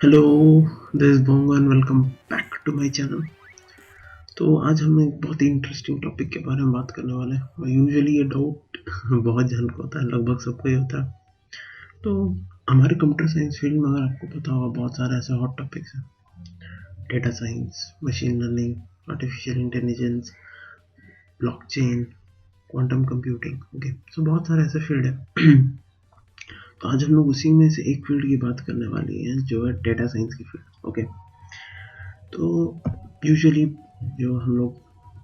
Hello, this is Bongo and welcome back to my channel. तो आज हम एक बहुत ही इंटरेस्टिंग टॉपिक के बारे में बात करने वाले हैं और यूजुअली ये डाउट बहुत जन को होता है, लगभग सबको ही होता है। तो हमारे कंप्यूटर साइंस फील्ड में अगर आपको पता होगा बहुत सारे ऐसे हॉट टॉपिक्स हैं। Data science, machine learning, artificial intelligence, blockchain, quantum computing. Okay, so बहुत सारे ऐसे फील्ड है। तो आज हम लोग उसी में से एक फील्ड की बात करने वाली हैं जो है डेटा साइंस की फील्ड। ओके, तो यूजुअली जो हम लोग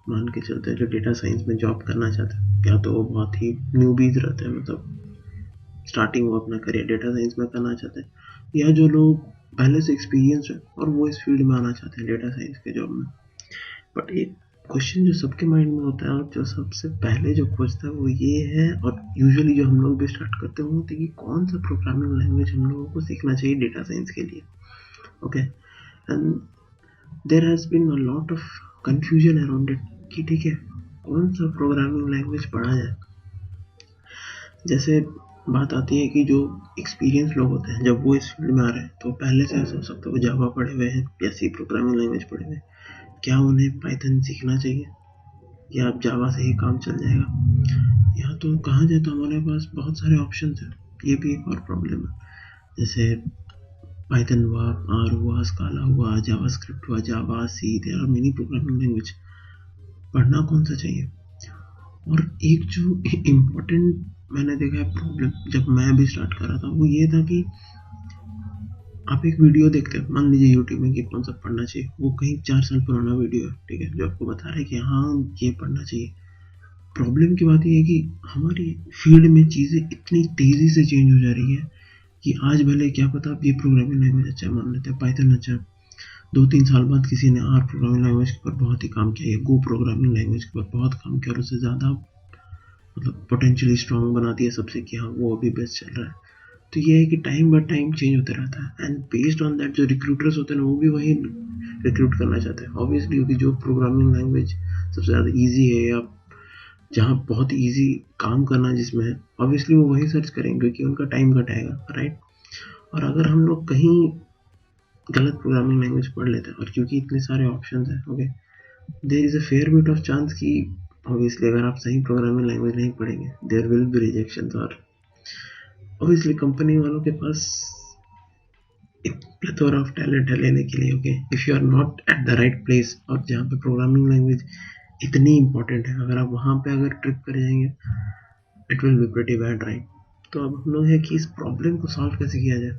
मान के चलते हैं जो डेटा साइंस में जॉब करना चाहते हैं, या तो वो बहुत ही न्यूबीज रहते हैं, मतलब स्टार्टिंग वो अपना करियर डेटा साइंस में करना चाहते हैं, या जो लोग पहले से एक्सपीरियंस है और वो इस फील्ड में आना चाहते हैं डेटा साइंस के जॉब में। बट एक क्वेश्चन जो सबके माइंड में होता है और जो सबसे पहले जो खोजता है वो ये है, और यूजुअली जो हम लोग भी स्टार्ट करते हैं वो होती है कि कौन सा प्रोग्रामिंग लैंग्वेज हम लोगों को सीखना चाहिए डेटा साइंस के लिए। Okay, and there has been a lot of confusion around it कि ठीक है कौन सा प्रोग्रामिंग लैंग्वेज पढ़ा जाए। जैसे बात आती है कि जो एक्सपीरियंस लोग होते हैं जब वो इस फील्ड में आ रहे हैं तो पहले से ऐसा हो सकता है वो जावा पढ़े हुए हैं या सी प्रोग्रामिंग लैंग्वेज पढ़े हुए हैं, क्या उन्हें पाइथन सीखना चाहिए या अब जावा से ही काम चल जाएगा। या तो कहा जाए तो हमारे पास बहुत सारे ऑप्शन हैं, ये भी एक और प्रॉब्लम है। जैसे पाइथन हुआ, आर हुआ, स्काला हुआ, जावास्क्रिप्ट हुआ, Java, C, there are many programming language. पढ़ना कौन सा चाहिए? और एक जो इम्पोर्टेंट मैंने देखा है प्रॉब्लम जब मैं भी स्टार्ट कर रहा था वो ये था कि आप एक वीडियो देखते हैं, मान लीजिए यूट्यूब में कि कौन सा पढ़ना चाहिए, वो कहीं 4 साल पुराना वीडियो है, ठीक है, जो आपको बता रहा है कि हाँ ये पढ़ना चाहिए। प्रॉब्लम की बात ये है कि हमारी फील्ड में चीज़ें इतनी तेज़ी से चेंज हो जा रही है कि आज भले क्या पता आप ये प्रोग्रामिंग लैंग्वेज अच्छा मान लेते हैं, पाइथन अच्छा है, 2-3 साल बाद किसी ने आर प्रोग्रामिंग लैंग्वेज के ऊपर बहुत ही काम किया है, गो प्रोग्रामिंग लैंग्वेज के ऊपर बहुत काम किया और उससे ज़्यादा मतलब पोटेंशियली स्ट्रॉन्ग बना दिया सबसे कि हाँ वो अभी बेस्ट चल रहा है। तो ये है कि टाइम बाय टाइम चेंज होता रहता है, एंड बेस्ड ऑन दैट जो रिक्रूटर्स होते हैं वो भी वही रिक्रूट करना चाहते हैं ऑब्वियसली, क्योंकि जो प्रोग्रामिंग लैंग्वेज सबसे ज़्यादा ईजी है या जहाँ बहुत ईजी काम करना जिसमें है, ऑब्वियसली वो वही सर्च करेंगे क्योंकि उनका टाइम घटाएगा, राइट। और अगर हम लोग कहीं गलत प्रोग्रामिंग लैंग्वेज पढ़ लेते हैं और क्योंकि इतने सारे ऑप्शन हैं, okay, there is a fair bit of chance कि ऑब्वियसली अगर आप सही प्रोग्रामिंग लैंग्वेज नहीं पढ़ेंगे देयर विल बी रिजेक्शन। और ऑब्वियसली कंपनी वालों के पास एक प्लेथोरा ऑफ टैलेंट है लेने के लिए। Okay, if you are not at the right place और जहाँ पे प्रोग्रामिंग लैंग्वेज इतनी इंपॉर्टेंट है, अगर आप वहाँ पे अगर ट्रिप कर जाएंगे it will be pretty bad, right. तो अब हम लोग है कि इस प्रॉब्लम को सॉल्व कैसे किया जाए,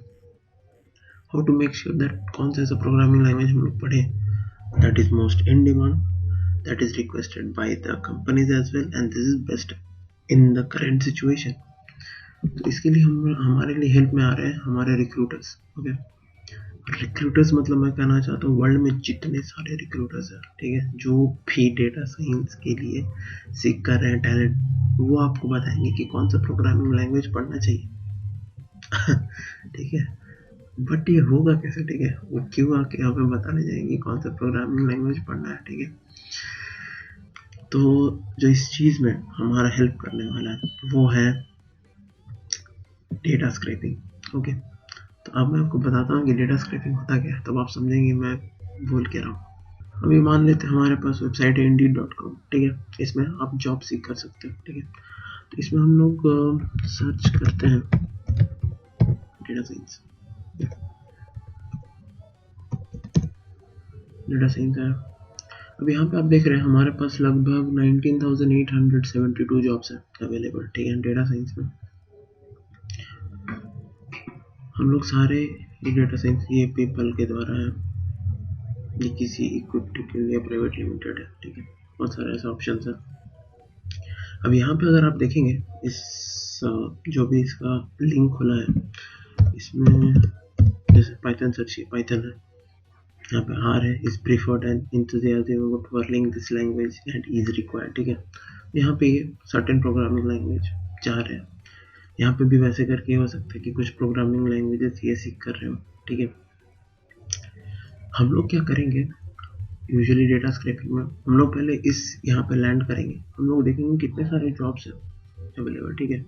how to make sure that कौन सा ऐसा प्रोग्रामिंग लैंग्वेज हम लोग पढ़ें that is most in demand, that is requested by the companies as well, and this is best in the current situation। तो इसके लिए हम हमारे लिए हेल्प में आ रहे हैं हमारे रिक्रूटर्स। ओके, रिक्रूटर्स मतलब मैं कहना चाहता हूँ वर्ल्ड में जितने सारे रिक्रूटर्स हैं, ठीक है, जो भी डेटा साइंस के लिए सीख कर रहे हैं टैलेंट, वो आपको बताएंगे कि कौन सा प्रोग्रामिंग लैंग्वेज पढ़ना चाहिए। ठीक है, बट ये होगा कैसे, ठीक है, वो क्यों आके हमें बताने जाएंगे कौन सा प्रोग्रामिंग लैंग्वेज पढ़ना है, ठीक है। तो जो इस चीज़ में हमारा हेल्प करने वाला है वो है डेटा स्क्रैपिंग। ओके, तो अब मैं आपको बताता हूँ कि डेटा स्क्रैपिंग होता क्या है, तब आप समझेंगे मैं बोल के रहा हूँ। अभी मान लेते हैं हमारे पास वेबसाइट है indeed.com, ठीक है, इसमें आप जॉब सीख कर सकते हो, ठीक है। तो इसमें हम लोग सर्च करते हैं डेटा साइंस, डेटा साइंस है। अब यहाँ पे आप देख रहे हैं हमारे पास लगभग 19,872 जॉब्स हैं अवेलेबल, ठीक है, डेटा साइंस में। हम लोग सारे ये डेटा साइंस ये पेपल के द्वारा है, ये किसी इक्विप्ड इंडिया प्राइवेट लिमिटेड है, ठीक है, बहुत सारे ऐसे ऑप्शन है। अब यहाँ पे अगर आप देखेंगे इस जो भी इसका लिंक खुला है इसमें, जैसे पाइथन सर्च किया, पाइथन है, यहाँ पे आर है, is preferred and enthusiasm about learning this language and is required, ठीक है। यहाँ पे सर्टेन प्रोग्रामिंग लैंग्वेज 4 है, यहाँ पे भी वैसे करके हो सकता है कि कुछ प्रोग्रामिंग लैंग्वेजेस ये सीख कर रहे हो, ठीक है। हम लोग क्या करेंगे यूजुअली डेटा स्क्रैपिंग में, हम लोग पहले इस यहाँ पे लैंड करेंगे, हम लोग देखेंगे कितने सारे जॉब्स हैं अवेलेबल, ठीक है।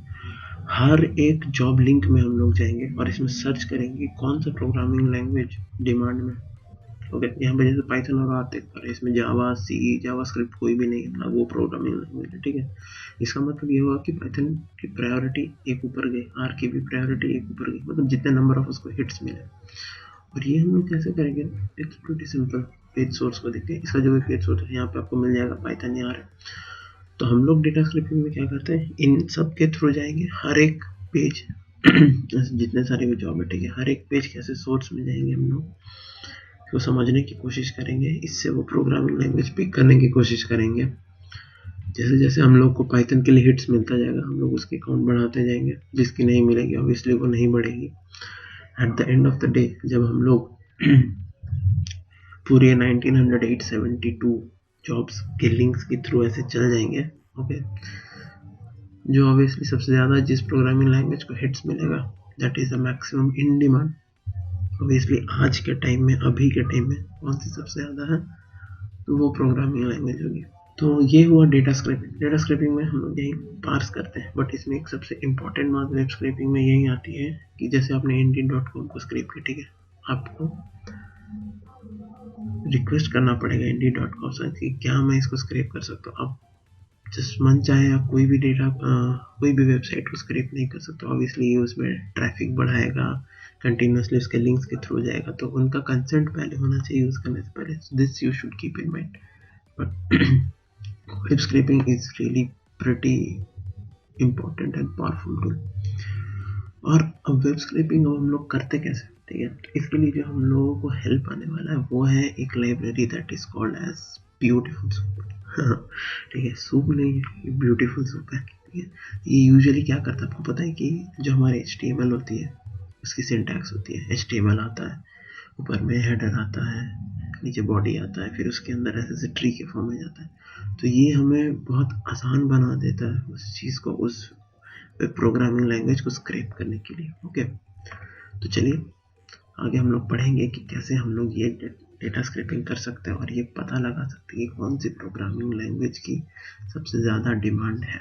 हर एक जॉब लिंक में हम लोग जाएंगे और इसमें सर्च करेंगे कौन सा प्रोग्रामिंग लैंग्वेज डिमांड में। ओके, यहाँ पे जैसे पाइथन और आर देख पा रहे हैं, इसमें जावा, सी, जावास्क्रिप्ट कोई भी नहीं है ना, वो प्रोग्रामिंग लैंग्वेज है। ठीक है, इसका मतलब ये हुआ कि पाइथन की प्रायोरिटी एक ऊपर गई, आर की भी प्रायोरिटी एक ऊपर गई, मतलब जितने नंबर ऑफ उसको हिट्स मिले। और ये हम लोग कैसे करेंगे? It's pretty simple. Page source को देखिए, इसका जो भी पेज सोर्स है यहाँ पे आपको मिल जाएगा पाइथन या आर। तो हम लोग डेटा स्क्रिप्टिंग में क्या करते हैं, इन सब के थ्रू जाएंगे, हर एक पेज जितने सारे भी जॉब है, ठीक है, हर एक पेज कैसे सोर्स में जाएंगे हम लोग तो समझने की कोशिश करेंगे, इससे वो प्रोग्रामिंग लैंग्वेज पिक करने की कोशिश करेंगे। जैसे जैसे हम लोग को पाइथन के लिए हिट्स मिलता जाएगा, हम लोग उसके काउंट बढ़ाते जाएंगे, जिसकी नहीं मिलेगी ऑब्वियसली वो नहीं बढ़ेगी। At the end of the day जब हम लोग पूरे 1972 जॉब्स के लिंक्स के थ्रू ऐसे चल जाएंगे, ओके, जो ऑब्वियसली सबसे ज़्यादा जिस प्रोग्रामिंग लैंग्वेज को हिट्स मिलेगा that is the maximum in demand. Obviously आज के टाइम में, अभी के टाइम में कौन सी सबसे ज़्यादा है, तो वो प्रोग्रामिंग लैंग्वेज होगी। तो ये हुआ डेटा स्क्रैपिंग। डेटा स्क्रैपिंग में हम लोग यही पार्स करते हैं, बट इसमें एक सबसे इम्पॉर्टेंट बात वेब स्क्रैपिंग में यही आती है कि जैसे आपने Indeed.com को स्क्रैप किया, ठीक है, आपको रिक्वेस्ट करना पड़ेगा Indeed.com से कि क्या मैं इसको स्क्रैप कर सकता हूँ। आप जस्ट मन चाहे आप कोई भी डेटा कोई भी वेबसाइट को स्क्रैप नहीं कर सकते। ऑब्वियसली उसमें ट्रैफिक बढ़ाएगा, कंटिन्यूसली उसके लिंक्स के थ्रू जाएगा, तो उनका कंसेंट पहले होना चाहिए यूज़ करने से पहले। This you should keep in mind. But web scrapping is really pretty important and powerful tool. और अब वेब स्क्रैपिंग हम लोग करते कैसे, ठीक है, तो इसके लिए जो हम लोगों को हेल्प आने वाला है वो है एक library that is called as beautiful soup. ठीक है, सूप नहीं है, ये ब्यूटीफुल सूप है। ठीक है, ये यूजुअली क्या करता है आपको पता है कि जो हमारे HTML होती है उसकी सिंटैक्स होती है, HTML आता है, ऊपर में हेडर आता है, नीचे बॉडी आता है, फिर उसके अंदर ऐसे ट्री के फॉर्म में जाता है। तो ये हमें बहुत आसान बना देता है उस चीज़ को, उस प्रोग्रामिंग लैंग्वेज को स्क्रैप करने के लिए। ओके, तो चलिए आगे हम लोग पढ़ेंगे कि कैसे हम लोग ये डेटा स्क्रैपिंग कर सकते हैं और ये पता लगा सकते हैं कि कौन सी प्रोग्रामिंग लैंग्वेज की सबसे ज़्यादा डिमांड है।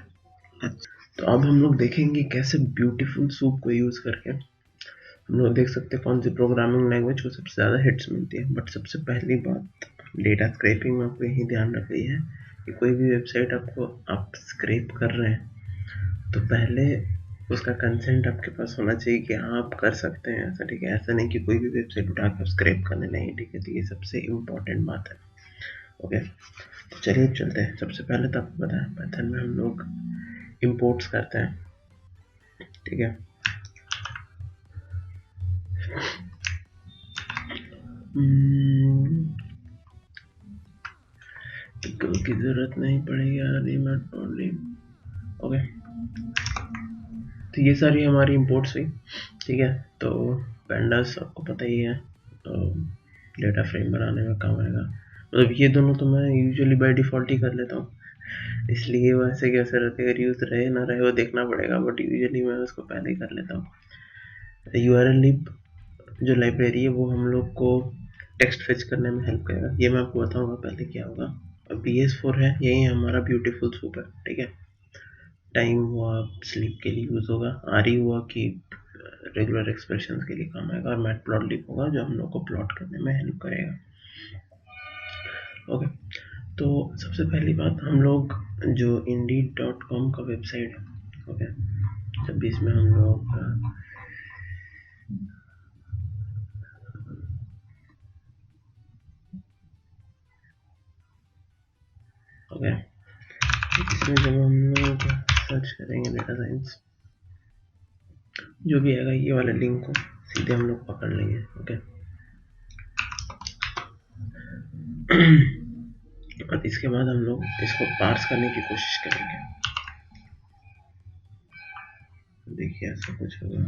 अच्छा, तो अब हम लोग देखेंगे कैसे ब्यूटीफुल सूप को यूज़ करके हम लोग देख सकते हैं कौन सी प्रोग्रामिंग लैंग्वेज को सबसे ज़्यादा हिट्स मिलती है। बट सबसे पहली बात डेटा स्क्रैपिंग में आपको यही ध्यान रखनी है कि कोई भी वेबसाइट आप स्क्रैप कर रहे हैं तो पहले उसका कंसेंट आपके पास होना चाहिए कि हाँ आप कर सकते हैं ऐसा। ठीक है, ऐसा नहीं कि कोई भी वेबसाइट उठा कर स्क्रैप करने नहीं। ठीक है, तो ये सबसे इम्पोर्टेंट बात है। ओके, तो चलिए चलते हैं। सबसे पहले तो आपको पता है पाइथन में हम लोग इम्पोर्ट्स करते हैं। ठीक है, की जरूरत नहीं पड़ेगी। ओके, तो ये सारी हमारी इम्पोर्ट्स हुई। ठीक है, तो पैंडास आपको पता ही है, तो डेटा फ्रेम बनाने में काम आएगा। मतलब ये दोनों तो मैं यूजुअली बाय डिफ़ॉल्ट ही कर लेता हूँ, इसलिए वैसे कैसे रहते, अगर यूज़ रहे ना रहे वो देखना पड़ेगा, बट यूजुअली मैं उसको पहले ही कर लेता हूँ। urllib जो लाइब्रेरी है वो हम लोग को टेक्स्ट फेच करने में हेल्प करेगा, ये मैं आपको बताऊंगा पहले क्या होगा। अब BS4 है, यही हमारा ब्यूटीफुल सूप है। ठीक है, टाइम हुआ स्लीप के लिए यूज़ होगा, RE हुआ कि रेगुलर एक्सप्रेशन के लिए काम आएगा, और मैटप्लॉटलिब होगा जो हम लोग को प्लॉट करने में हेल्प करेगा। ओके, तो सबसे पहली बात हम लोग जो Indeed.com का वेबसाइट है, ओके, जब भी इसमें हम लोग ओके, इसमें जब हम लोग सर्च करेंगे डेटा साइंस, जो भी आएगा ये वाले लिंक को सीधे हम लोग पकड़ लेंगे। ओके, और इसके बाद हम लोग इसको पार्स करने की कोशिश करेंगे। देखिए ऐसा कुछ होगा।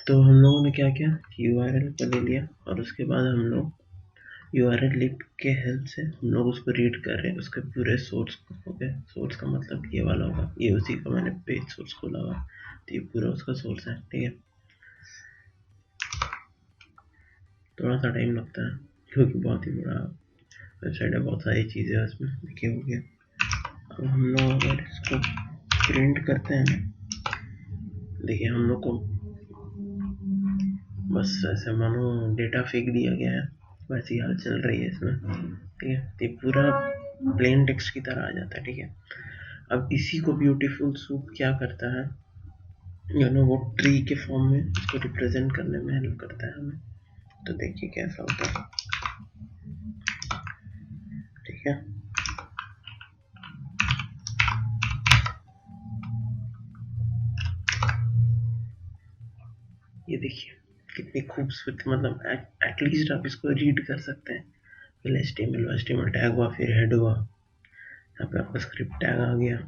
तो हम लोगों ने क्या किया कि URL को ले लिया और उसके बाद हम लोग urllib के हेल्प से हम लोग उसको रीड कर रहे हैं, उसके पूरे सोर्स को। ओके, सोर्स का मतलब ये वाला होगा, ये उसी का मैंने पेज सोर्स खोला हुआ, तो ये पूरा उसका सोर्स है। ठीक है, थोड़ा सा टाइम लगता है क्योंकि बहुत ही बड़ा वेबसाइट है, बहुत सारी चीज़ें उसमें लिखी हुई है। अब हम लोग अगर इसको प्रिंट करते हैं ना, देखिए हम लोग को बस ऐसे मानो डेटा फेंक दिया गया है, वैसी हाल चल रही है इसमें, ठीक है। तो ये पूरा प्लेन टेक्स्ट की तरह आ जाता है, ठीक है। अब इसी को ब्यूटीफुल सूप क्या करता है, वो ट्री के फॉर्म में इसको रिप्रेजेंट करने में हेल्प करता है हमें। तो देखिए कैसा होता है, ठीक है। ये देखिए कितनी खूबसूरत, मतलब एटलीस्ट आप इसको रीड कर सकते हैं। पहले HTML टैग हुआ, फिर हेड हुआ, यहाँ पे आपका स्क्रिप्ट टैग आ गया।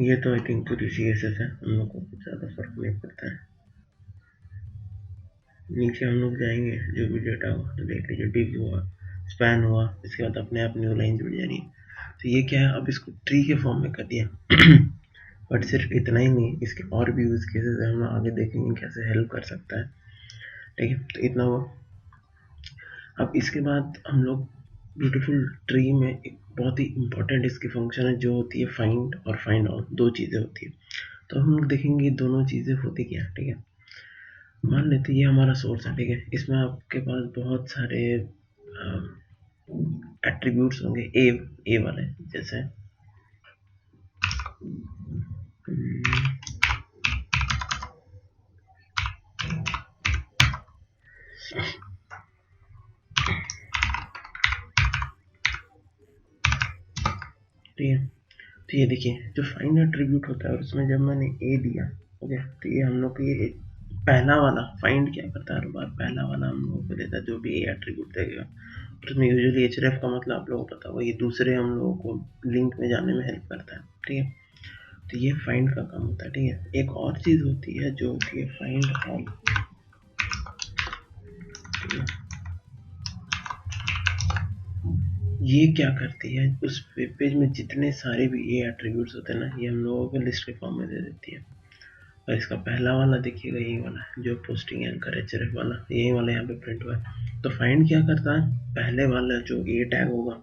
ये तो आई थिंक पूरी CSS है, हम लोग को कुछ ज़्यादा फर्क नहीं पड़ता है। नीचे हम लोग जाएंगे, जो भी डेटा हुआ तो देख लीजिए, डिव हुआ, स्पैन हुआ, इसके बाद अपने आप न्यू लाइन जुड़ जा रही है। तो ये क्या है, अब इसको ट्री के फॉर्म में कर दिया। बट सिर्फ इतना ही नहीं, इसके और भी यूज केसेस हम लोग आगे देखेंगे कैसे हेल्प कर सकता है, ठीक है। तो इतना हुआ। अब इसके बाद हम लोग ब्यूटीफुल ट्री में एक बहुत ही इंपॉर्टेंट इसकी फंक्शन है, जो होती है फाइंड और फाइंड ऑल, दो चीज़ें होती है। तो हम लोग देखेंगे दोनों चीज़ें होती क्या, ठीक है। मान लेते ये हमारा सोर्स है, ठीक है। इसमें आपके पास बहुत सारे एट्रीब्यूट्स होंगे, ए वाले, जैसे ठीक है। तो ये देखिए जो फाइंड एट्रीब्यूट होता है, और उसमें जब मैंने ए दिया, ओके, तो ये हम लोग को ये पहला वाला फाइंड क्या करता है, हर बार पहला वाला हम लोगों को देता है जो भी ए एट्रीब्यूट देगा। उसमें यूजुअली href का मतलब आप लोगों को पता होगा, ये दूसरे हम लोगों को लिंक में जाने में हेल्प करता है, ठीक है। तो ये फाइंड का काम होता है, ठीक है। एक और चीज़ होती है जो होती है फाइंड ऑल, ठीक है। ये क्या करती है, उस वेब पेज में जितने सारे भी ये एट्रीब्यूट्स होते हैं ना, ये हम लोगों को लिस्ट के फॉर्म में दे देती है। और इसका पहला वाला देखिएगा, यही वाला जो पोस्टिंग एंकर href वाला, यही वाला यहाँ पे प्रिंट हुआ है। तो फाइंड क्या करता है, पहले वाला जो ए टैग होगा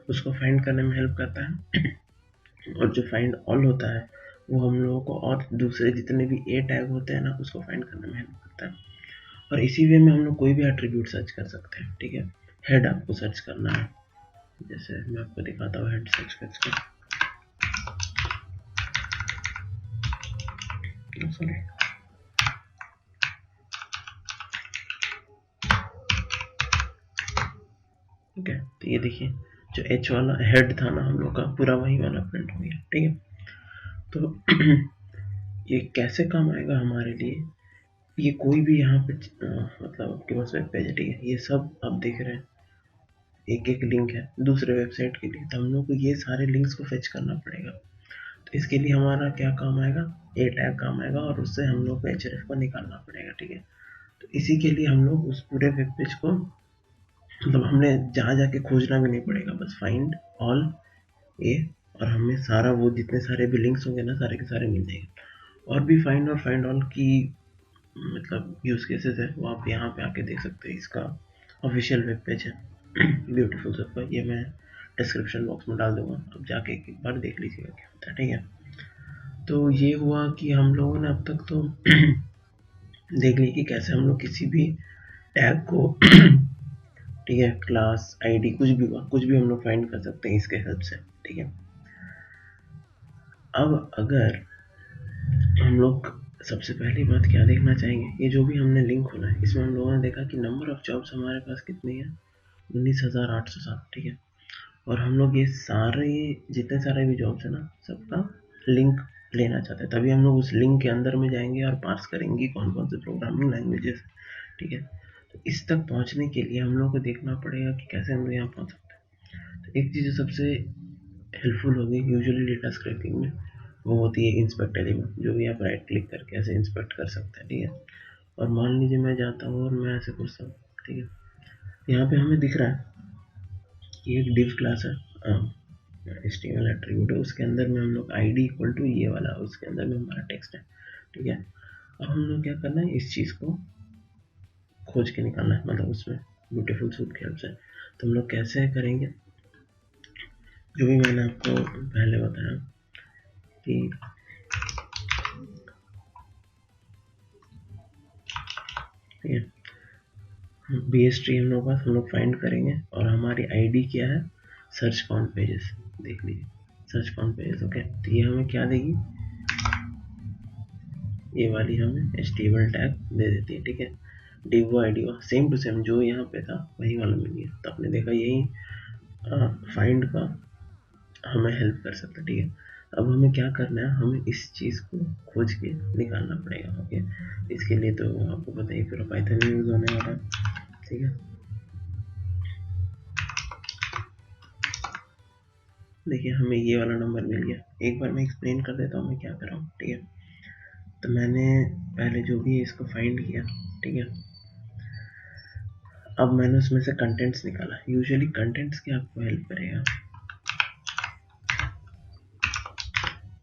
उसको फाइंड करने में हेल्प करता है। और जो फाइंड ऑल होता है वो हम लोगों को और दूसरे जितने भी ए टैग होते हैं ना, उसको फाइंड करने में हेल्प करता है। और इसी वे में हम लोग कोई भी एट्रीब्यूट सर्च कर सकते हैं, ठीक है। हेड आपको सर्च करना है, जैसे मैं आपको दिखाता हूँ, हेड सर्च करके, सॉरी, ठीक है। तो ये देखिए जो एच वाला हेड था ना हम लोग का, पूरा वही वाला प्रिंट हो गया, ठीक है। तो ये कैसे काम आएगा हमारे लिए, ये कोई भी यहाँ पे मतलब आपके पास वेब पेज है, ठीक है, ये सब आप देख रहे हैं एक एक लिंक है दूसरे वेबसाइट के लिए, तो हम लोग को ये सारे लिंक्स को फेच करना पड़ेगा। तो इसके लिए हमारा क्या काम आएगा, ए टैग काम आएगा, और उससे हम लोग को href को निकालना पड़ेगा, ठीक है। तो इसी के लिए हम लोग उस पूरे वेब पेज को, मतलब हमने जहाँ जाके खोजना भी नहीं पड़ेगा, बस फाइंड ऑल ए, और हमें सारा वो जितने सारे भी लिंक्स होंगे ना, सारे के सारे मिल जाएंगे। और भी फाइंड और फाइंड ऑल की मतलब यूज केसेस है, वो आप यहाँ पे आके देख सकते हैं। इसका ऑफिशियल वेब पेज है ब्यूटीफुल सबका, ये मैं डिस्क्रिप्शन बॉक्स में डाल दूंगा, आप जाके एक बार देख लीजिएगा क्या होता है, ठीक है। तो ये हुआ कि हम लोगों ने अब तक तो देख लिया कि कैसे हम लोग किसी भी टैग को ठीक है, क्लास आईडी कुछ भी हुआ, कुछ भी हम लोग फाइंड कर सकते हैं इसके हेल्प से, ठीक है। अब अगर हम लोग सबसे पहली बात क्या देखना चाहेंगे, ये जो भी हमने लिंक खोला है, इसमें हम लोगों ने देखा कि नंबर ऑफ जॉब्स हमारे पास कितनी है, 19,807, ठीक है। और हम लोग ये सारे जितने सारे भी जॉब्स है ना, सबका लिंक लेना चाहते हैं, तभी हम लोग उस लिंक के अंदर में जाएंगे और पार्स करेंगे कौन कौन से प्रोग्रामिंग लैंग्वेजेस, ठीक है। तो इस तक पहुंचने के लिए हम लोग को देखना पड़ेगा कि कैसे हम लोग यहाँ पहुंच सकते हैं। तो एक चीज़ सबसे हेल्पफुल होगी यूजुअली डेटा स्क्रैपिंग में, वो होती है इंस्पेक्ट एलिमेंट, जो भी आप राइट क्लिक करके ऐसे इंस्पेक्ट कर सकते हैं, ठीक है। और मान लीजिए मैं जाता हूँ और मैं ऐसे पूछता हूँ, ठीक है, यहाँ पे हमें दिख रहा है कि एक div क्लास है, HTML एट्रीब्यूट है, उसके अंदर में हम लोग ID इक्वल टू ये वाला, उसके अंदर में हमारा टेक्स्ट है, ठीक है। अब हम लोग क्या करना है, इस चीज़ को खोज के निकालना है, मतलब उसमें ब्यूटीफुल सूट के हेल्प से। तो हम लोग कैसे करेंगे, जो भी मैंने आपको पहले बताया कि ठीक है, BS ट्री हम लोग हम लोग फाइंड करेंगे और हमारी आईडी क्या है, सर्च काउंट पेजेस। देख लीजिए सर्च काउंट पेजेस। ओके, तो ये हमें क्या देगी, ये वाली हमें एचटीएमएल टैग दे देती है। ठीक है, डिवो आईडी सेम टू सेम जो यहाँ पे था वही वाला मिल गया। तो आपने देखा यही फाइंड का हमें हेल्प कर सकता है। ठीक है, अब हमें क्या करना है, हमें इस चीज़ को खोज के निकालना पड़ेगा। ओके, इसके लिए तो आपको पता ही पूरा पाइथन यूज होने वाला है। ठीक है, देखिए हमें ये वाला नंबर मिल गया। एक बार मैं एक्सप्लेन कर देता हूँ मैं क्या कर रहा हूँ। ठीक है, तो मैंने पहले जो भी है इसको फाइंड किया। ठीक है, अब मैंने उसमें से कंटेंट्स निकाला। यूजुअली कंटेंट्स क्या आपको हेल्प करेगा,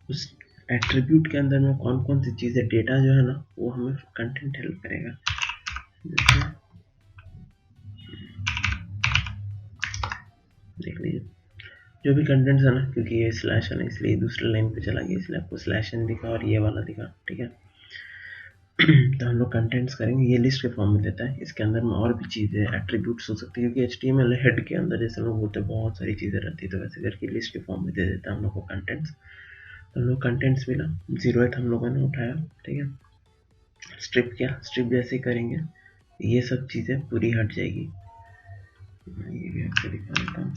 उस एट्रीब्यूट के अंदर में कौन कौन सी चीज़ें, डेटा जो है ना वो हमें कंटेंट हेल्प करेगा। जैसे देख लीजिए जो भी कंटेंट्स है ना, क्योंकि ये स्लैश है ना इसलिए दूसरे लाइन पे चला गया, इसलिए आपको स्लैश एन दिखा और ये वाला दिखा। ठीक है, तो हम लोग कंटेंट्स करेंगे, ये लिस्ट के फॉर्म में देता है। इसके अंदर में और भी चीज़ें एट्रीब्यूट्स हो सकती है, क्योंकि HTML हेड के अंदर जैसे लोग होते हैं बहुत सारी चीज़ें रहती है, तो वैसे करके लिस्ट के फॉर्म में दे देता है हम लोग को कंटेंट्स। तो हम लोग कंटेंट्स मिला, 0th हम लोगों ने उठाया। ठीक है, स्ट्रिप क्या, स्ट्रिप जैसे करेंगे ये सब चीज़ें पूरी हट जाएगी। ये भी आपको दिखा देता हूँ।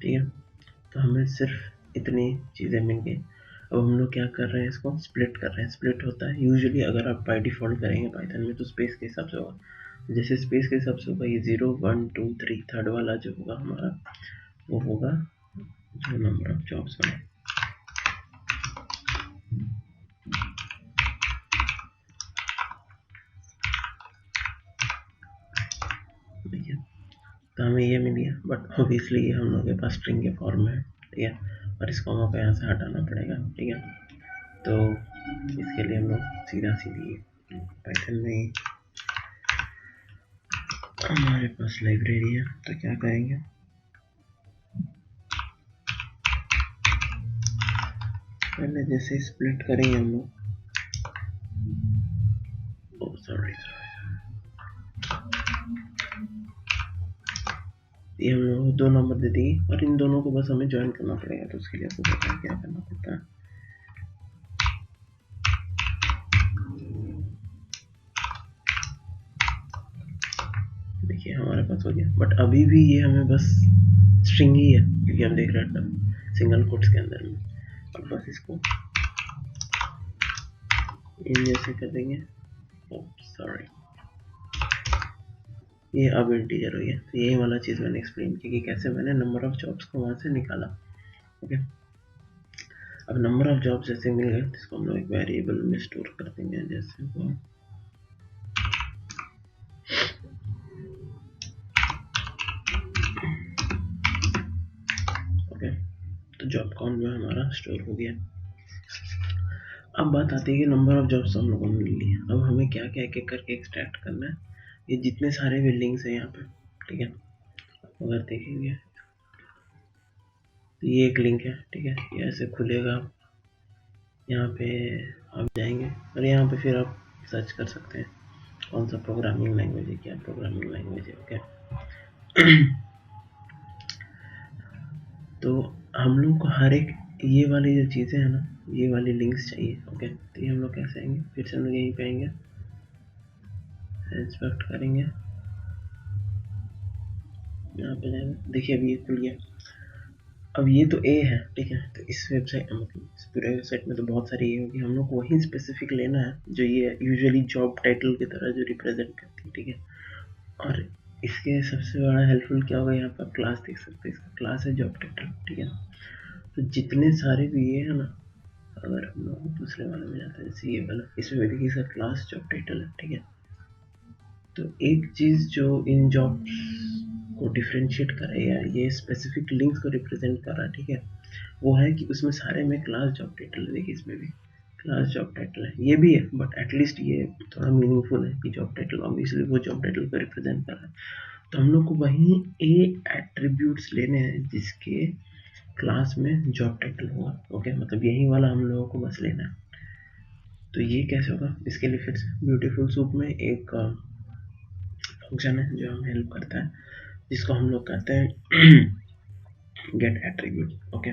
ठीक है, तो हमें सिर्फ इतनी चीज़ें मिल गई। अब हम लोग क्या कर रहे हैं, इसको स्प्लिट कर रहे हैं। स्प्लिट होता है यूजुअली अगर आप बाय डिफ़ॉल्ट करेंगे पाइथन में तो स्पेस के हिसाब से होगा। जैसे स्पेस के हिसाब से होगा ये 0 1 2 3 थर्ड वाला जो होगा हमारा वो होगा जो नंबर ऑफ जॉब्स बने। ठीक है, तो हमें ये मिल गया, बट ऑब्वियसली ये हम लोग के पास स्ट्रिंग के फॉर्म में है। ठीक है, और इस कॉमा को यहाँ से हटाना पड़ेगा। ठीक है, तो इसके लिए हम लोग सीधा सीधी पाइथन में हमारे पास लाइब्रेरी है, तो क्या करेंगे, पहले जैसे स्प्लिट करेंगे हम लोग, सॉरी ये हम लोग 2 नंबर दे देंगे और इन दोनों को बस हमें ज्वाइन करना पड़ेगा। तो उसके लिए आपको पता है क्या करना पड़ता है। देखिए हमारे पास हो गया, बट अभी भी ये हमें बस स्ट्रिंग ही है क्योंकि हम देख रहे हैं सिंगल कोट्स के अंदर में। और बस इसको इन जैसे कर देंगे। सॉरी ये अब इंटीजर हो गया। तो यही वाला चीज़ मैंने एक्सप्लेन की कि कैसे मैंने नंबर ऑफ जॉब्स को वहाँ से निकाला। ओके, अब नंबर ऑफ जॉब्स जैसे मिल गए, इसको हम लोग एक वेरिएबल में स्टोर कर देंगे जैसे वो ओके, तो जॉब काउंट में हमारा स्टोर हो गया। अब बात आती है कि नंबर ऑफ जॉब्स हम लोगों को मिल ली है, अब हमें क्या क्या एक एक करके एक्सट्रैक्ट करना है। ये जितने सारे भी लिंक्स हैं यहाँ पे, ठीक है, अगर देखेंगे तो ये एक लिंक है। ठीक है, ये ऐसे खुलेगा, यहाँ पे आप जाएंगे और यहाँ पे फिर आप सर्च कर सकते हैं कौन सा प्रोग्रामिंग लैंग्वेज है, क्या प्रोग्रामिंग लैंग्वेज है। ओके, तो हम लोग को हर एक ये वाली जो चीज़ें हैं ना, ये वाली लिंक्स चाहिए। ओके, तो ये हम लोग कैसे आएंगे, फिर से हम लोग यहीं पे आएंगे, इंस्पेक्ट करेंगे, यहाँ पे जाएंगे, देखिए अभी ये खुल गया। अब ये तो ए है। ठीक है, तो इस वेबसाइट मतलब इस पूरे वेबसाइट में तो बहुत सारी ए होगी, हम लोग को वही स्पेसिफिक लेना है जो ये यूजुअली जॉब टाइटल की तरह जो रिप्रेजेंट करती है। ठीक है, और इसके सबसे बड़ा हेल्पफुल क्या होगा, यहाँ पर क्लास देख सकते हैं, इसका क्लास है जॉब टाइटल। ठीक है, तो जितने सारे भी ये है ना, अगर हम लोग दूसरे वाले में जाते हैं जैसे ये वाला, इसमें भी देखिए इसका क्लास जॉब टाइटल है। ठीक है, तो एक चीज़ जो इन जॉब को डिफ्रेंशिएट करे या ये स्पेसिफिक लिंक्स को रिप्रेजेंट कर रहा है, ठीक है, वो है कि उसमें सारे में क्लास जॉब टाइटल है। देखिए इसमें भी क्लास जॉब टाइटल है, ये भी है, बट एटलीस्ट ये थोड़ा मीनिंगफुल है कि जॉब टाइटल ऑब्वियसली वो जॉब टाइटल को रिप्रेजेंट कर रहा है। तो हम लोग को वहीं ए एट्रीब्यूट्स लेने हैं जिसके क्लास में जॉब टाइटल होगा। ओके, मतलब यही वाला हम लोगों को बस लेना है। तो ये कैसे होगा, इसके लिए फिर से ब्यूटीफुल सूप में एक फंक्शन है जो हमें हेल्प करता है, जिसको हम लोग कहते हैं गेट एट्रीब्यूट। ओके,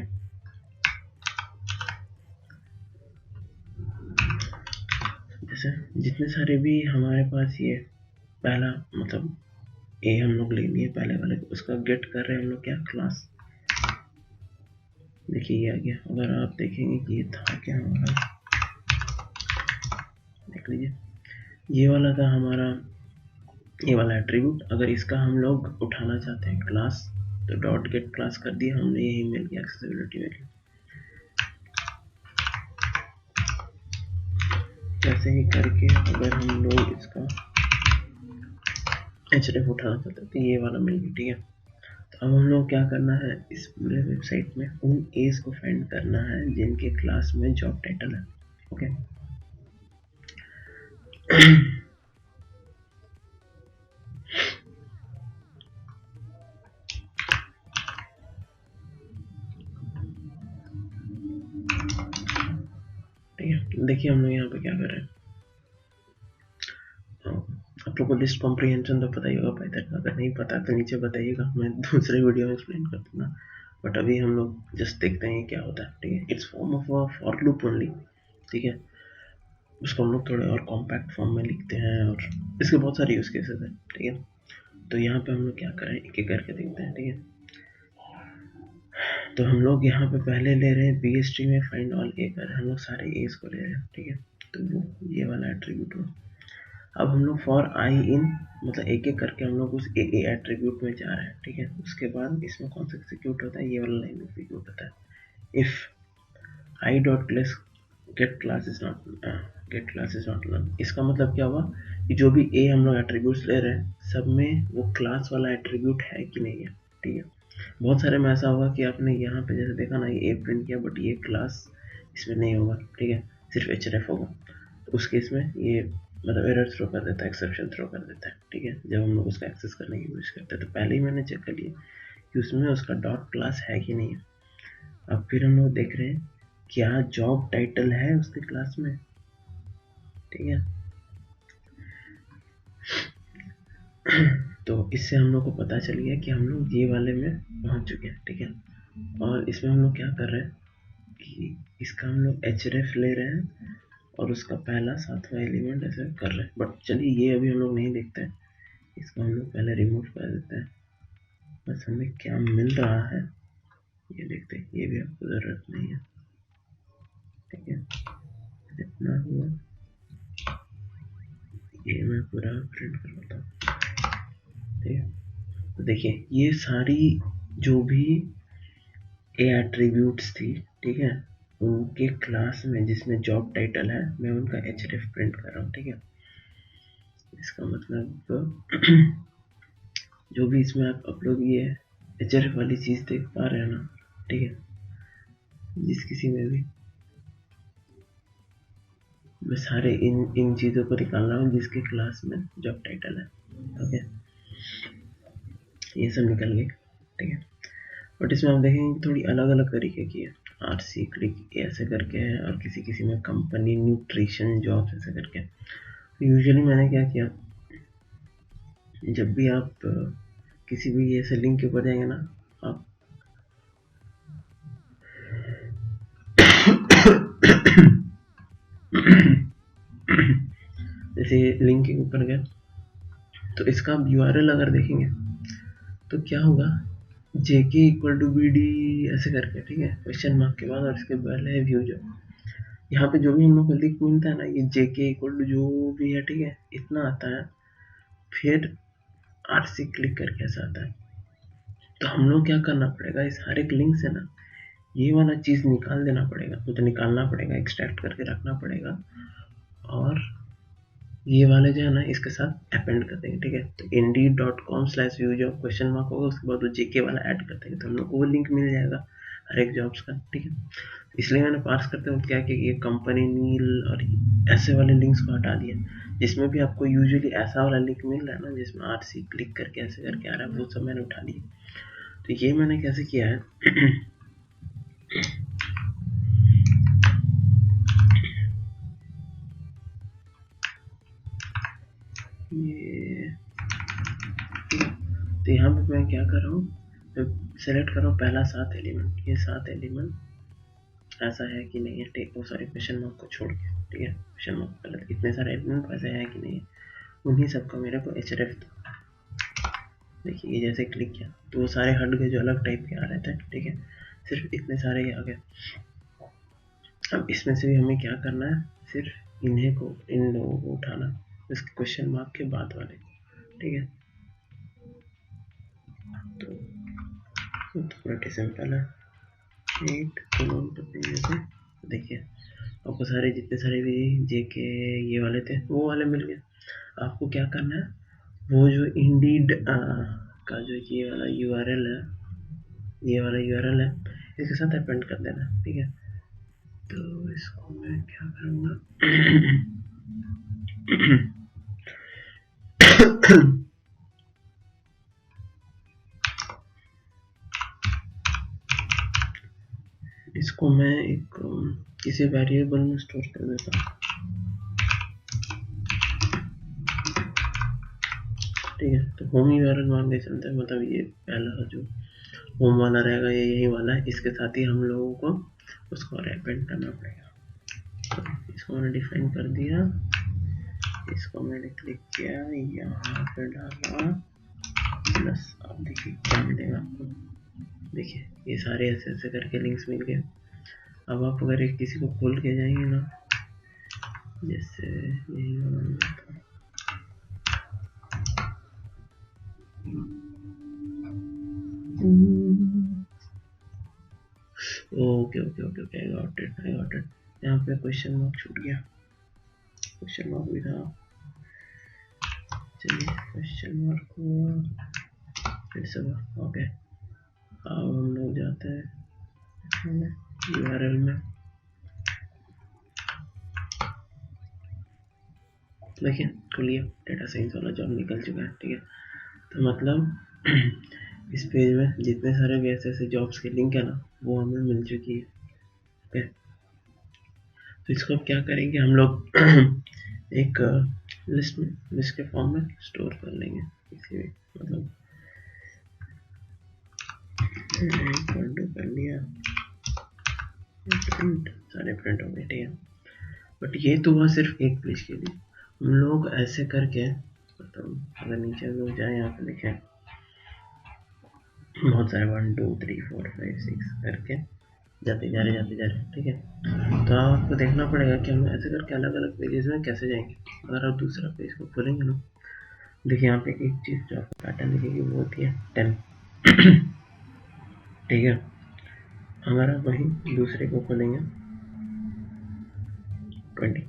जैसे जितने सारे भी हमारे पास ये पहला मतलब ए हम लोग ले लिए पहले वाले को, उसका गेट कर रहे हैं हम लोग क्या, क्लास। देखिए ये आ गया। अगर आप देखेंगे कि ये था क्या हमारा, देख लीजिए ये वाला था हमारा, ये वाला एट्रीब्यूट। अगर इसका हम लोग उठाना चाहते हैं क्लास, तो डॉट गेट क्लास कर दिया हमने, यही मिल गया एक्सेसिबिलिटी वैल्यू। जैसे ही करके अगर हम लोग इसका href उठाना चाहते हैं तो ये वाला मिल गया, ठीक है। तो अब हम लोग क्या करना है, इस पूरे वेबसाइट में उन एज को फाइंड करना है जिनके क्लास में जॉब टाइटल है। ओके, ठीक है। देखिए हम लोग यहाँ पे क्या कर रहे हैं, आप लोग को लिस्ट कॉम्प्रिहेंशन तो पता ही होगा पाइथन का, अगर नहीं पता तो नीचे बताइएगा, मैं दूसरे वीडियो में एक्सप्लेन कर दूंगा। बट अभी हम लोग जस्ट देखते हैं क्या होता है, ठीक है। It's form of a for loop only, ठीक है। उसको हम लोग थोड़े और कॉम्पैक्ट फॉर्म में लिखते हैं और इसके बहुत सारे यूज केसेस हैं, ठीक है। तो यहाँ पे हम लोग क्या करें, एक एक करके देखते हैं, ठीक है। तो हम लोग यहाँ पे पहले ले रहे हैं BST में फाइंड ऑल ए कर, हम लोग सारे एज को ले रहे हैं, ठीक है। तो वो ये वाला एट्रीब्यूट हुआ। अब हम लोग फॉर आई इन, मतलब एक एक करके हम लोग उस ए एट्रीब्यूट में जा रहे हैं, ठीक है। उसके बाद इसमें कौन सा एग्जीक्यूट होता है, ये वाला लाइन एग्जीक्यूट होता है, if I dot class get class is not none. इसका मतलब क्या हुआ कि जो भी ए हम लोग एट्रीब्यूट्स ले रहे हैं सब में वो क्लास वाला एट्रीब्यूट है कि नहीं है, ठीक है। बहुत सारे में ऐसा होगा कि आपने यहाँ पे जैसे देखा ना, ये ए प्रिंट किया बट ये क्लास इसमें नहीं होगा, ठीक है, सिर्फ href होगा। तो उस केस में ये मतलब एरर थ्रो कर देता है, एक्सेप्शन थ्रो कर देता है, ठीक है, जब हम लोग उसका एक्सेस करने की कोशिश करते हैं। तो पहले ही मैंने चेक कर लिया कि उसमें उसका डॉट क्लास है कि नहीं है। अब फिर हम लोग देख रहे हैं क्या जॉब टाइटल है उसके क्लास में, ठीक है। तो इससे हम लोग को पता चल गया कि हम लोग ये वाले में पहुंच चुके हैं, ठीक है। और इसमें हम लोग क्या कर रहे हैं कि इसका हम लोग href ले रहे हैं और उसका पहला सातवां एलिमेंट ऐसे कर रहे हैं। बट चलिए ये अभी हम लोग नहीं देखते हैं, इसको हम लोग पहले रिमूव कर देते हैं, बस हमें क्या मिल रहा है ये देखते हैं। ये भी आपको ज़रूरत नहीं है, ठीक है। इतना हुआ, ये मैं पूरा प्रिंट करवाता हूँ, ठीक है। तो देखिए ये सारी जो भी ए एट्रीब्यूट्स थी, ठीक है, उनके क्लास में जिसमें जॉब टाइटल है मैं उनका href प्रिंट कर रहा हूँ, ठीक है। इसका मतलब जो भी इसमें आप लोग ये href वाली चीज़ देख पा रहे हैं ना, ठीक है, जिस किसी में भी मैं सारे इन चीज़ों को निकाल रहा हूँ जिसके क्लास में जॉब टाइटल है, ओके। ये सब निकल गए, ठीक है। बट इसमें आप देखेंगे थोड़ी अलग अलग तरीके की है, RC क्लिक ऐसे करके है और किसी किसी में कंपनी न्यूट्रिशन जॉब्स ऐसे करके। तो यूजुअली मैंने क्या किया, जब भी आप किसी भी ऐसे लिंक के ऊपर जाएंगे ना आप जैसे लिंक के ऊपर गए तो इसका आप URL अगर देखेंगे तो क्या होगा, JK इक्वल टू BD ऐसे करके, ठीक है, क्वेश्चन मार्क के बाद, और इसके पहले है व्यू जॉब। यहाँ पे जो भी हम लोग को लिंक मिलता है ना, ये JK इक्वल टू जो भी है, ठीक है, इतना आता है। फिर RC क्लिक करके ऐसा आता है। तो हम लोग क्या करना पड़ेगा, इस हर एक लिंक से ना ये वाला चीज़ निकाल देना पड़ेगा, तो निकालना पड़ेगा, एक्सट्रैक्ट करके रखना पड़ेगा, और ये वाले जो है ना इसके साथ अपेंड कर देंगे, ठीक है। तो indeed.com/view जब क्वेश्चन मार्क होगा उसके बाद वो JK वाला ऐड कर देंगे, तो हम लोग को वो लिंक मिल जाएगा। हर एक जॉब्स का, ठीक है। इसलिए मैंने पार्स करते वक्त क्या किया, ये कंपनी नील और ऐसे वाले लिंक्स को हटा दिया, जिसमें भी आपको यूजुअली ऐसा वाला लिंक मिल रहा है ना जिसमें RC क्लिक करके ऐसे करके आ रहा है, वो सब मैंने उठा लिया। तो ये मैंने कैसे किया है ये तो यहाँ पे मैं क्या कर रहा हूँ, सेलेक्ट कर रहा हूँ पहला 7 एलिमेंट, ये 7 एलिमेंट ऐसा है कि नहीं है, टेक वो सारे क्वेश्चन मार्क को छोड़ के, ठीक है, क्वेश्चन मार्क गलत, इतने सारे एलिमेंट ऐसे है कि नहीं है, उन्हीं सबका मेरे को href देखिए, ये जैसे क्लिक किया तो वो सारे हट गए जो अलग टाइप के आ रहे थे, ठीक है, सिर्फ इतने सारे ही आ गए। अब इसमें से भी हमें क्या करना है, सिर्फ इन्हें को, इन लोगों को उठाना, इसके क्वेश्चन मार्क के बाद वाले को, ठीक है। तो थोड़ा सिंपल है, 8 कोलोन पे जैसे देखिए, आपको सारे जितने सारे भी JK ये वाले थे वो वाले मिल गए। आपको क्या करना है, वो जो इंडीड का जो ये वाला URL है, ये वाला URL है, इसके साथ अपेंड कर देना, ठीक है। तो इसको मैं क्या करूँगा इसको मैं एक किसी वेरिएबल में स्टोर कर देता हूँ, ठीक है। तो होम URL मान के चलते हैं, मतलब ये पहला जो होम वाला रहेगा ये यही वाला है, इसके साथ ही हम लोगों को उसको अपेंड करना पड़ेगा। तो इसको मैंने डिफाइन कर दिया, इसको मैंने क्लिक किया, यहाँ पे डाला प्लस, अब देखिए क्या मिलेगा आपको, देखिए ये सारे ऐसे ऐसे करके लिंक्स मिल गए। अब आप अगर एक किसी को खोल के जाएंगे ना, जैसे यही वाला था, okay okay okay okay, I got it. यहाँ पे क्वेश्चन मार्क छूट गया, क्वेश्चन मार्क भी था, चलिए क्वेश्चन मार्क को फिर से ओके। अब हम लोग जाते हैं URL में, देखिए खुलिए, डेटा साइंस वाला जॉब निकल चुका है, ठीक है। तो मतलब इस पेज में जितने सारे भी ऐसे ऐसे जॉब्स के लिंक है ना, वो हमें मिल चुकी है, ओके। तो इसको अब क्या करेंगे हम लोग एक लिस्ट के फॉर्म में स्टोर कर लेंगे, किसी भी मतलब कर लिया, प्रिंट, सारे प्रिंट हो गए, ठीक है। बट ये तो हुआ सिर्फ एक पेज के लिए, हम लोग ऐसे करके, मतलब अगर नीचे लोग जाए, यहाँ पे देखें बहुत सारे 1 2 3 4 5 6 करके जाते जा रहे, ठीक है। तो आपको देखना पड़ेगा कि हम ऐसे करके अलग अलग पेजेस में कैसे जाएंगे। अगर आप दूसरा पेज को खोलेंगे ना, देखिए यहाँ पे एक चीज़ जो आपको पैटर्न दिखेगी वो होती है 10, ठीक है। अगर आप वहीं दूसरे को खोलेंगे 20,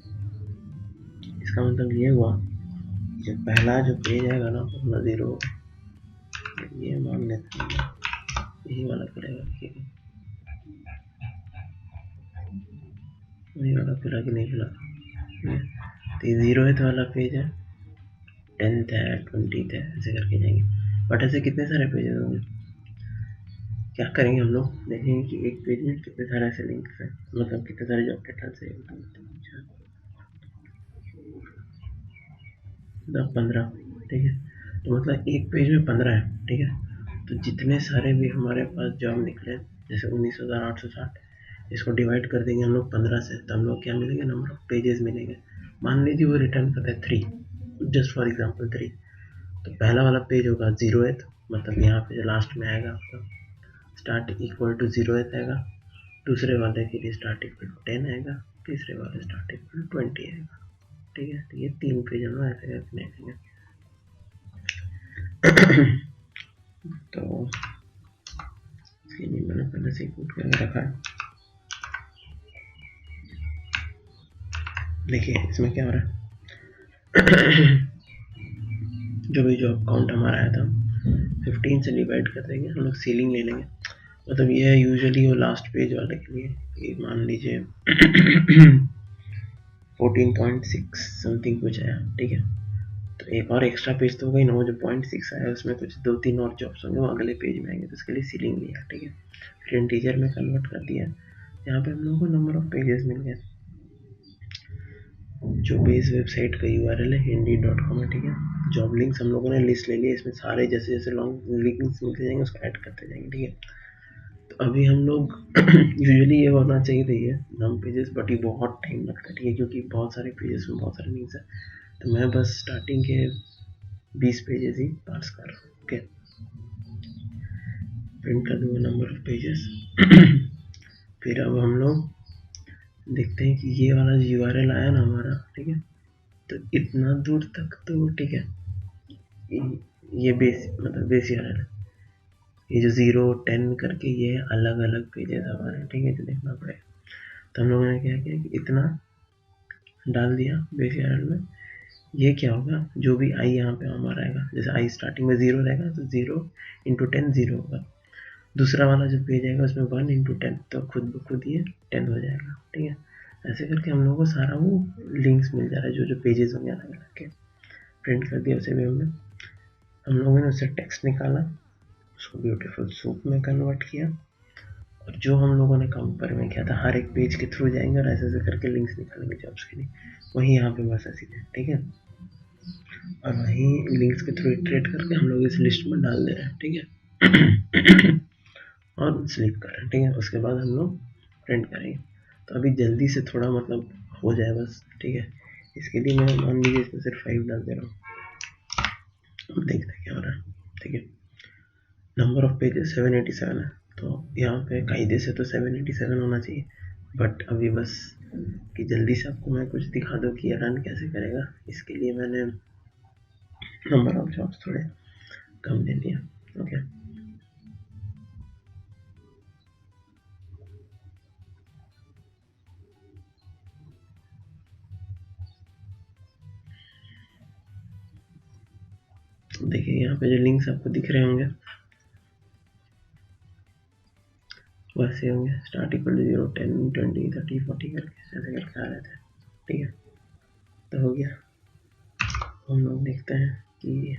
इसका मतलब ये हुआ जो पहला जो पेज आएगा ना वो 0, ये मान लेते हैं यही वाला खुलेगा, ठीक है। वही वाला खुला कि नहीं खुला, तो ये 0th वाला पेज है, 10th है, 20th है, ऐसे करके जाएंगे। बट ऐसे कितने सारे पेजेस होंगे, क्या करेंगे हम लोग, देखेंगे कि एक पेज में कितने सारे ऐसे लिंक्स हैं, मतलब कितने सारे जॉब टाइटल्स है, 15, ठीक है। तो मतलब एक पेज में 15 है, ठीक है। तो जितने सारे भी हमारे पास जॉब निकले, जैसे 19,860, इसको डिवाइड कर देंगे हम लोग 15 से, तो हम लोग क्या मिलेंगे, नंबर ऑफ पेजेस मिलेंगे। मान लीजिए वो रिटर्न करता है 3, जस्ट फॉर एग्जाम्पल 3, तो पहला वाला पेज होगा 0th, मतलब यहाँ पे जो लास्ट में आएगा आपका स्टार्ट इक्वल टू 0th आएगा, दूसरे वाले के लिए स्टार्ट इक्वल टू 10 आएगा, तीसरे वाले स्टार्ट इक्वल टू 20 आएगा, ठीक है। तो ये 3 पेज हम लोग ऐसे करके देखेंगे। तो इसके लिए मैंने पहले से कोड करके रखा है, देखिए इसमें क्या हो रहा है जो भी जॉब काउंट हमारा आया था 15 से डिवाइड कर देंगे हम लोग, सीलिंग ले लेंगे, मतलब ये है यूजुअली वो लास्ट पेज वाले के लिए, ये मान लीजिए 14.6 समथिंग कुछ है, ठीक है। तो एक और एक्स्ट्रा पेज तो होगा ही ना, वो जो 0.6 आया उसमें कुछ 2-3 और जॉब्स होंगे, वो अगले पेज में आएंगे, तो उसके लिए सीलिंग लिया, ठीक है। फिर इंटीजर में कन्वर्ट कर दिया। यहाँ पे हम लोगों को नंबर ऑफ पेजेस मिल गए। जो बेस वेबसाइट का यूआरएल है hindi.com है, ठीक है। जॉब लिंक्स हम लोगों ने लिस्ट ले लिया, इसमें सारे जैसे जैसे लॉन्ग लिंक्स मिलते जाएंगे उसको ऐड करते जाएंगे, ठीक है। तो अभी हम लोग यूजुअली ये होना चाहिए था ये नम पेजेस, बट ये बहुत टाइम लगता है, ठीक है, क्योंकि बहुत सारे पेजेस में बहुत सारे लिंक्स है। तो मैं बस स्टार्टिंग के 20 पेजेस ही पास कर रहा हूँ, ओके। प्रिंट कर दूंगा नंबर ऑफ पेजेस। फिर अब हम लोग देखते हैं कि ये वाला यूआरएल आया ना हमारा, ठीक है। तो इतना दूर तक तो ठीक है, ये बेस मतलब बेस यूआरएल है। ये जो 0-10 करके ये अलग अलग पेजेस हमारे, ठीक है, जो देखना पड़ेगा। तो हम लोगों ने क्या किया कि इतना डाल दिया बेस यूआरएल में। ये क्या होगा, जो भी आई यहाँ पे हमारा आएगा, जैसे आई स्टार्टिंग में 0 रहेगा तो 0 × 10 0 होगा। दूसरा वाला जो पेज आएगा उसमें 1 × 10, तो खुद ब खुद ये 10 हो जाएगा, ठीक है। ऐसे करके हम लोगों को सारा वो लिंक्स मिल जा रहा है, जो जो पेजेस होंगे अलग अलग के। प्रिंट कर दिया उसे भी हमने। हम लोगों ने उससे टेक्स्ट निकाला, उसको ब्यूटीफुल सूप में कन्वर्ट किया, और जो हम लोगों ने कंपेयर में किया था हर एक पेज के थ्रू जाएंगे और ऐसे ऐसे करके लिंक्स निकालेंगे जॉब्स के लिए, वही यहाँ पे बस ऐसे है, ठीक है। और वही लिंक्स के थ्रू इटरेट करके हम लोग इस लिस्ट में डाल दे रहे हैं, ठीक है। और स्लीप कर रहे हैं, ठीक है। उसके बाद हम लोग प्रिंट करेंगे। तो अभी जल्दी से थोड़ा मतलब हो जाए बस, ठीक है। इसके लिए मैं मान लीजिए इसमें सिर्फ 5 डाल दे रहा हूँ, अब देखते हैं क्या हो रहा है, ठीक है। नंबर ऑफ पेजेस 787 है, तो यहाँ पे कायदे से तो 787 होना चाहिए, बट अभी बस कि जल्दी से आपको मैं कुछ दिखा दूँ कि ये रन कैसे करेगा, इसके लिए मैंने नंबर ऑफ जॉब्स थोड़े कम ले लिया, ओके। देखिए यहाँ पे जो लिंक्स आपको दिख रहे होंगे वैसे होंगे, स्टार्ट इक्वल टू 0 10 20 30 40 करके ऐसे करके आ रहे थे, ठीक है। तो हो गया। हम लोग देखते हैं कि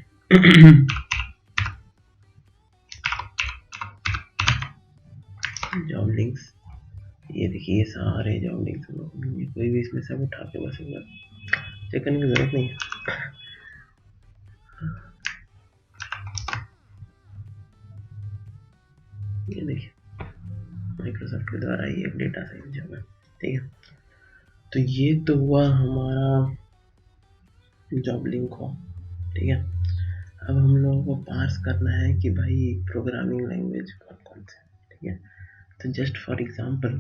जॉब लिंक्स, ये देखिए सारे जॉब लिंक्स हम लोग मिलेंगे, कोई भी इसमें सब उठा के बस एक बार चेक करने की जरूरत नहीं है। ये देखिए माइक्रोसॉफ्ट के द्वारा ये एक डेटा साइंस जॉब है, ठीक है। तो ये तो हुआ हमारा जॉब लिंक हो, ठीक है। अब हम लोगों को पार्स करना है कि भाई प्रोग्रामिंग लैंग्वेज कौन कौन से, ठीक है। तो जस्ट फॉर एग्जांपल,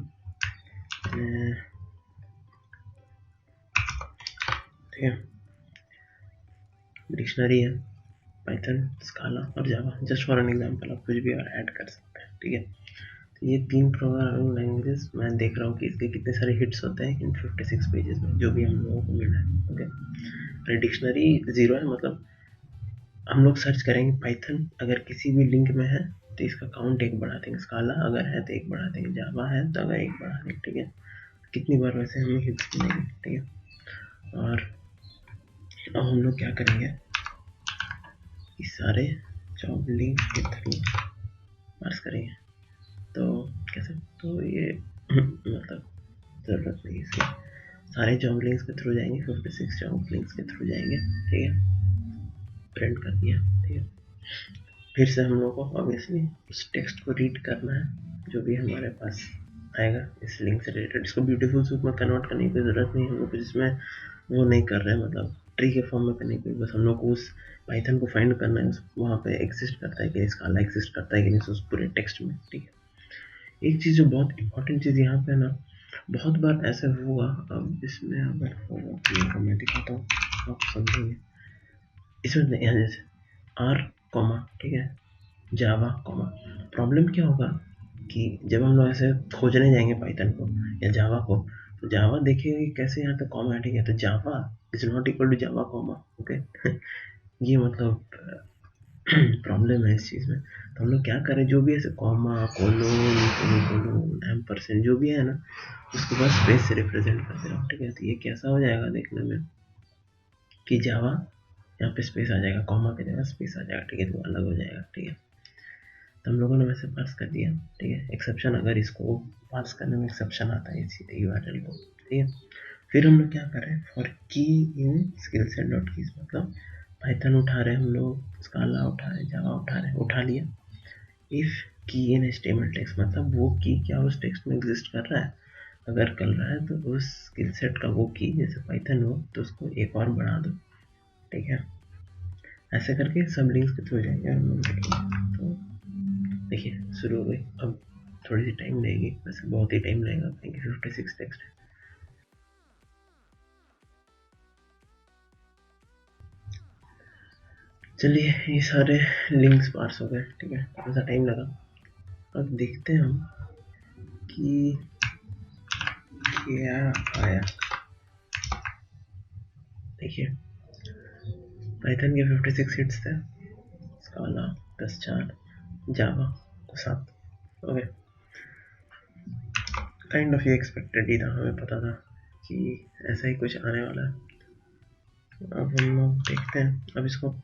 ठीक है, डिक्शनरी है पाइथन, स्काला और जावा, जस्ट फॉर एन एग्जांपल, आप कुछ भी और ऐड कर सकते हैं, ठीक है। तो ये 3 प्रोग्रामिंग लैंग्वेजेस मैं देख रहा हूँ कि इसके कितने सारे हिट्स होते हैं इन 56 पेजेस में, जो भी हम लोगों को मिला है, ओके। डिक्शनरी 0 है, मतलब हम लोग सर्च करेंगे पाइथन, अगर किसी भी लिंक में है तो इसका काउंट 1 बढ़ा देंगे, स्काला अगर है तो 1 बढ़ा देंगे, जावा है तो अगर 1 बढ़ा देंगे, ठीक है। कितनी बार वैसे हमें हिट्स मिलेंगे, ठीक है। और अब हम लोग क्या करेंगे, इस सारे जॉब लिंक के थ्रू पार्स करेंगे। तो कैसे, तो ये मतलब ज़रूरत नहीं इसकी, सारे जॉब लिंक्स के थ्रू जाएंगे, 56 जॉब लिंक्स के थ्रू जाएंगे, ठीक है। प्रिंट कर दिया, ठीक है। फिर से हम लोग को ऑब्वियसली उस टेक्स्ट को रीड करना है जो भी हमारे पास आएगा इस लिंक से रिलेटेड। इसको ब्यूटीफुल सूप में कन्वर्ट करने की कोई ज़रूरत नहीं, हम लोग इसमें वो नहीं कर रहे हैं, मतलब ट्री के फॉर्म में करने की, बस हम लोग को उस पाइथन को फाइंड करना है, वहाँ पे एग्जिस्ट करता है कि स्काला एग्जिस्ट करता है कि नहीं उस पूरे टेक्स्ट में, ठीक है। एक चीज़ जो बहुत इंपॉर्टेंट चीज़ यहाँ पे ना, बहुत बार ऐसा हुआ, अब इसमें अगर होगा मैं दिखाता हूँ आप समझेंगे। इसमें यहाँ जैसे आर कॉमा, ठीक है, जावा कॉमा, प्रॉब्लम क्या होगा कि जब हम लोग ऐसे खोजने जाएंगे पाइथन को या जावा को, तो जावा देखिए कैसे यहाँ पे कॉमा है, ठीक है। तो Java is not equal to Java comma, okay. ये मतलब प्रॉब्लम है इस चीज़ में। तो हम लोग क्या करें, जो भी ऐसे कॉमा, कोलोन, सेमीकोलोन, एम्परसेंड जो भी है ना, उसको बस स्पेस से रिप्रेजेंट करते रहो, ठीक है। तो ये कैसा हो जाएगा देखने में कि जावा यहाँ पे स्पेस आ जाएगा, कॉमा की जगह स्पेस आ जाएगा, ठीक है, तो अलग हो जाएगा, ठीक है। तो हम लोगों ने वैसे पास कर दिया, ठीक है। एक्सेप्शन, अगर इसको पास करने में एक्सेप्शन आता है इसी यूआरएल को, ठीक है। फिर हम लोग क्या कर रहे हैं, फॉर की इन स्किल सेट डॉट कीज, मतलब पाइथन उठा रहे हैं हम लोग, स्काला उठा रहे हैं, जावा उठा रहे हैं, उठा लिया। इफ की इन एचटीएमएल टेक्स्ट, मतलब वो की क्या उस टेक्स्ट में एग्जिस्ट कर रहा है, अगर कर रहा है तो उस स्किल सेट का वो की जैसे पाइथन हो तो उसको एक और बढ़ा दो, ठीक है। ऐसे करके सब लिंक्स के थ्रू जाएंगे हम लोग देखेंगे। तो देखिए शुरू हो गई, अब थोड़ी सी टाइम लगेगी, वैसे बहुत ही टाइम लगेगा क्योंकि 56 टेक्स्ट है। चलिए ये सारे लिंक्स पार्स हो गए, ठीक है, थोड़ा सा टाइम लगा। अब देखते हैं हम कि क्या आया। देखिए पाइथन के 56 हिट्स थे, स्काला 10-4, जावा 7, ओके। काइंड ऑफ ये एक्सपेक्टेड ही था, हमें पता था कि ऐसा ही कुछ आने वाला है। अब हम लोग देखते हैं, अब इसको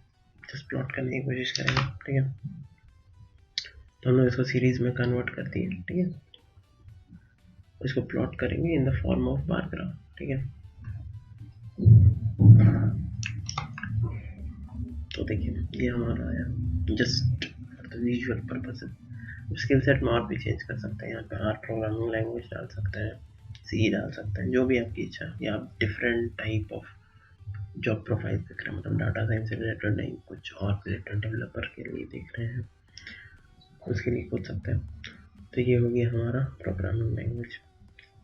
जस्ट प्लॉट करने की कोशिश करेंगे, ठीक है। तो हम लोग इसको सीरीज में कन्वर्ट कर दिए, ठीक है। इसको प्लॉट करेंगे in the form of bar graph, ठीक है। तो देखिए ये हमारा आया, just for the visual purpose. Skill set में और भी चेंज कर सकते हैं, यहाँ पे आर प्रोग्रामिंग लैंग्वेज डाल सकते हैं, सी डाल सकते हैं, जो भी आपकी इच्छा है, या आप different type of job profile देख रहे हैं, मतलब डाटा साइंस से रिलेटेड नहीं, कुछ और रिलेटेड डेवलपर के लिए देख रहे हैं, उसके लिए खोज सकते हैं। तो ये हो गया हमारा प्रोग्रामिंग लैंग्वेज।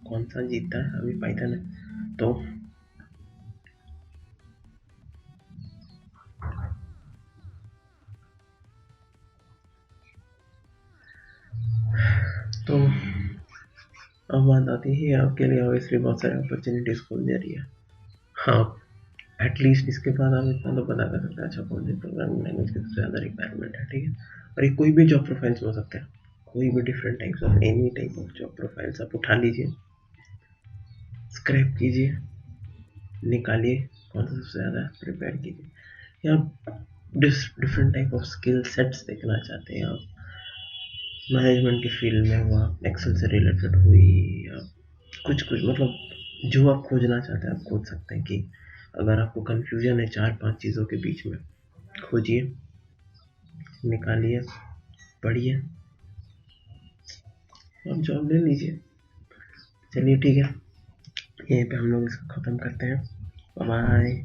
कौन सा जीतता है, अभी पाइथन है। तो अब बात आती है, आपके लिए ऑब्वियसली बहुत सारे अपॉर्चुनिटीज खोल दे रही है। हाँ, एटलीस्ट इसके बाद आप इतना तो पता कर सकते हैं, अच्छा कौन सी प्रोग्रामिंग लैंग्वेज की सबसे ज़्यादा रिक्वायरमेंट है, ठीक है। और ये कोई भी जॉब प्रोफाइल्स हो सकते हैं, कोई भी different types of any type of job profiles आप उठा लीजिए, स्क्रैप कीजिए, निकालिए कौन सा सबसे ज़्यादा प्रिपेयर कीजिए। या different type of skill sets देखना चाहते हैं आप, मैनेजमेंट की फील्ड में हुआ, एक्सेल से रिलेटेड हुई, या कुछ मतलब जो आप खोजना चाहते हैं आप खोज सकते हैं। कि अगर आपको कंफ्यूजन है 4-5 चीज़ों के बीच में, खोजिए, निकालिए, पढ़िए और जॉब ले लीजिए। चलिए ठीक है, यहीं पे हम लोग इसको ख़त्म करते हैं। बाय।